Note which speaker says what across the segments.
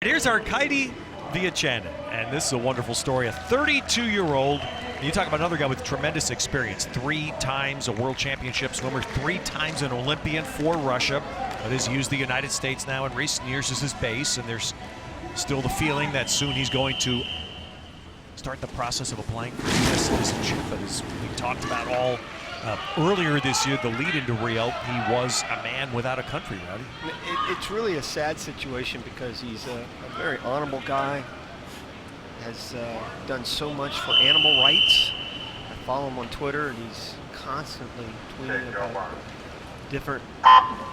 Speaker 1: Here's Arkady Viachanin, and this is a wonderful story. A 32-year-old, you talk about another guy with tremendous experience. 3 times a world championship swimmer, 3 times an Olympian for Russia, but has used the United States now in recent years as his base, and there's still the feeling that soon he's going to start the process of applying for U.S. citizenship. But as we talked about all earlier this year, the lead into Rio, he was a man without a country, Rowdy.
Speaker 2: It's really a sad situation because he's a very honorable guy, has done so much for animal rights. I follow him on Twitter, and he's constantly tweeting about different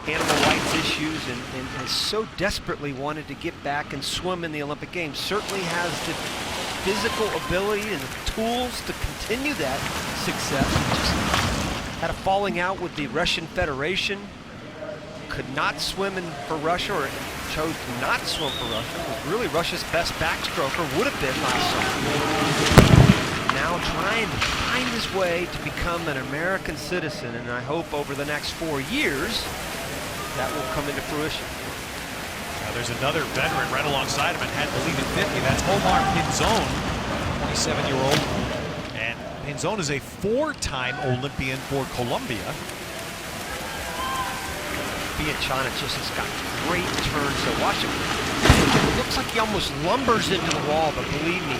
Speaker 2: animal rights issues, and has so desperately wanted to get back and swim in the Olympic Games. Certainly has the physical ability and the tools to continue that success. He just had a falling out with the Russian Federation, could not swim for Russia, or chose to not swim for Russia. Was really Russia's best backstroker, would have been last summer. Now trying to find his way to become an American citizen, and I hope over the next 4 years that will come into fruition.
Speaker 1: Now there's another veteran right alongside him and had to lead at 50. That's Omar Pinzon, 27-year-old. And Pinzon is a 4-time Olympian for Colombia.
Speaker 2: Viachanin just has got great turns. So watch him. It looks like he almost lumbers into the wall, but believe me,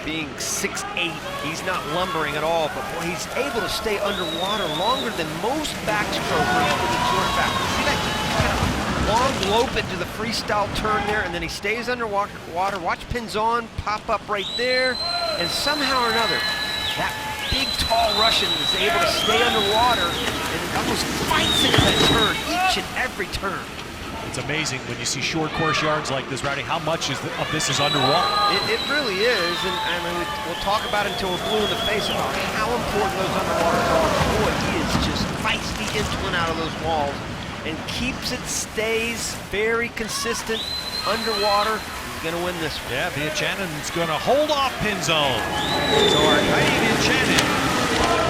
Speaker 2: being 6'8", he's not lumbering at all. But boy, he's able to stay underwater longer than most backstrokers with the short back. See that kind of long lope into the freestyle turn there, and then he stays underwater. Watch Pinzon pop up right there, and somehow or another, that big, tall Russian is able to stay underwater and almost fights into that turn, each and every turn.
Speaker 1: It's amazing when you see short course yards like this, Rowdy, how much of this is underwater.
Speaker 2: It really is, and I mean, we'll talk about it until we're blue in the face about how important those underwaters are. Boy, he is just feisty into and out of those walls and keeps it, stays very consistent underwater. He's going to win this one.
Speaker 1: Yeah, Viachanin's going to hold off Pinzon. So Arkady Viachanin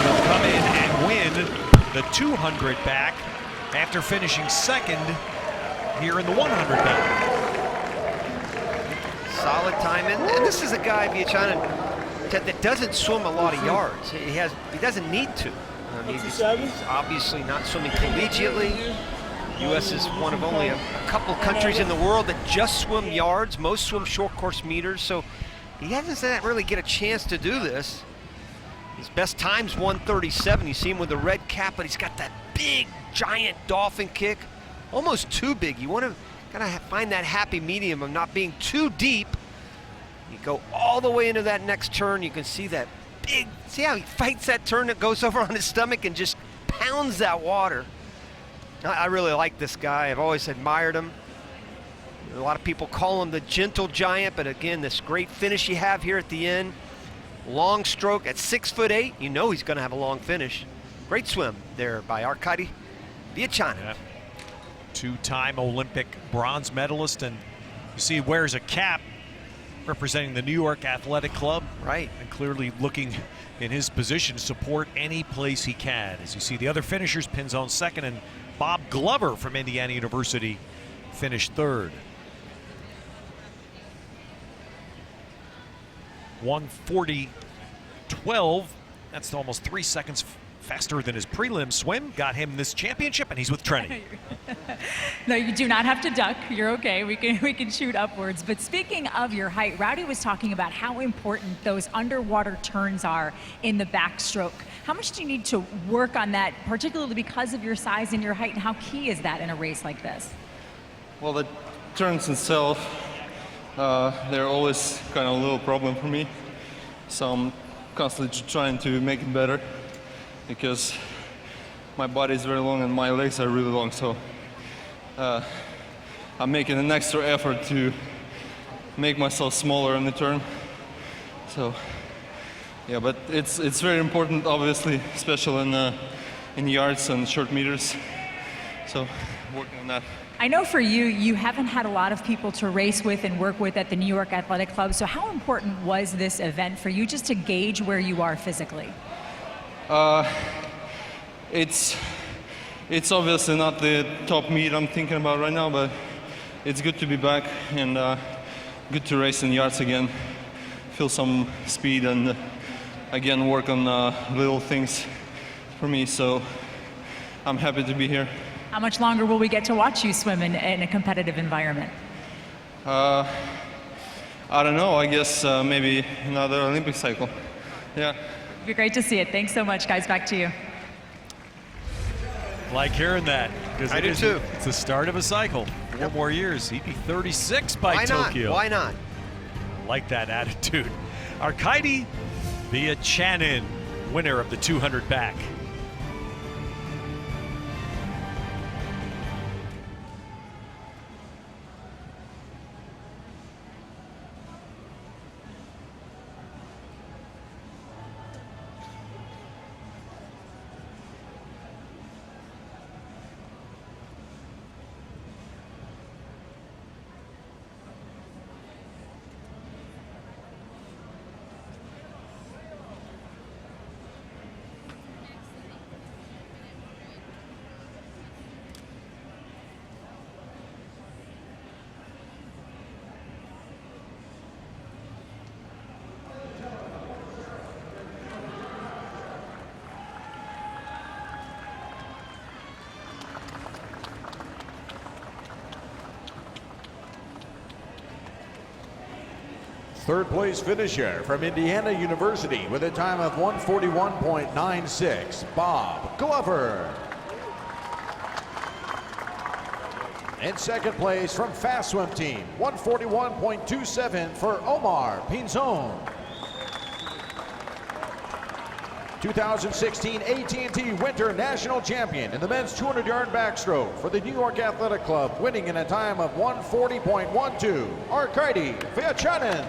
Speaker 1: will come in and win the 200 back after finishing second here in the 100 back.
Speaker 2: Solid time, and this is a guy, Viachanin, that doesn't swim a lot of yards. He doesn't need to. He's obviously not swimming collegiately. U.S. is one of only a couple countries in the world that just swim yards. Most swim short course meters, so he hasn't really get a chance to do this. His best time's 1:37. You see him with the red cap, but he's got that big, giant dolphin kick. Almost too big. You want to kind of find that happy medium of not being too deep. You go all the way into that next turn. You can see that big, see how he fights that turn that goes over on his stomach and just pounds that water. I really like this guy. I've always admired him. A lot of people call him the gentle giant, but again, this great finish you have here at the end. Long stroke at 6'8". You know he's going to have a long finish. Great swim there by Arkady Viachanin.
Speaker 1: Yeah. 2-time Olympic bronze medalist, and you see he wears a cap representing the New York Athletic Club.
Speaker 2: Right.
Speaker 1: And clearly looking in his position to support any place he can. As you see the other finishers, Pinzon second, and Bob Glover from Indiana University finished third. 1:40.12. That's almost 3 seconds faster than his prelim swim. Got him this championship, and he's with Trinity.
Speaker 3: No, you do not have to duck. You're okay. We can shoot upwards. But speaking of your height, Rowdy was talking about how important those underwater turns are in the backstroke. How much do you need to work on that, particularly because of your size and your height, and how key is that in a race like this?
Speaker 4: Well, the turns itself, they're always kind of a little problem for me. So I'm constantly trying to make it better, because my body is very long and my legs are really long, so I'm making an extra effort to make myself smaller in the turn. So yeah, but it's very important, obviously, especially in yards and short meters. So working on that.
Speaker 3: I know for you, you haven't had a lot of people to race with and work with at the New York Athletic Club. So how important was this event for you, just to gauge where you are physically?
Speaker 4: It's obviously not the top meet I'm thinking about right now, but it's good to be back and good to race in yards again. Feel some speed and again work on little things for me. So I'm happy to be here.
Speaker 3: How much longer will we get to watch you swim in a competitive environment?
Speaker 4: I don't know. I guess maybe another Olympic cycle. Yeah.
Speaker 3: It'd be great to see it. Thanks so much, guys. Back to you.
Speaker 1: Like hearing that. Because
Speaker 2: I do too.
Speaker 1: It's the start of a cycle. 4 more years. He'd be 36 by Tokyo.
Speaker 2: Why not?
Speaker 1: I like that attitude. Arkady Viachanin, winner of the 200 back.
Speaker 5: Third place finisher from Indiana University with a time of 1:41.96, Bob Glover. In second place from Fast Swim Team, 1:41.27 for Omar Pinzon. 2016 AT&T Winter National Champion in the men's 200-yard backstroke for the New York Athletic Club, winning in a time of 1:40.12, Arkady Viachanin.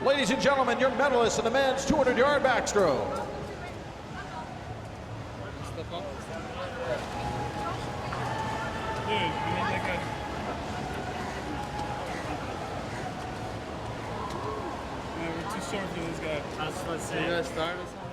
Speaker 5: Ladies and gentlemen, your medalists in the men's 200-yard backstroke.
Speaker 6: We're too short for this guy. Let's see. You guys start or something?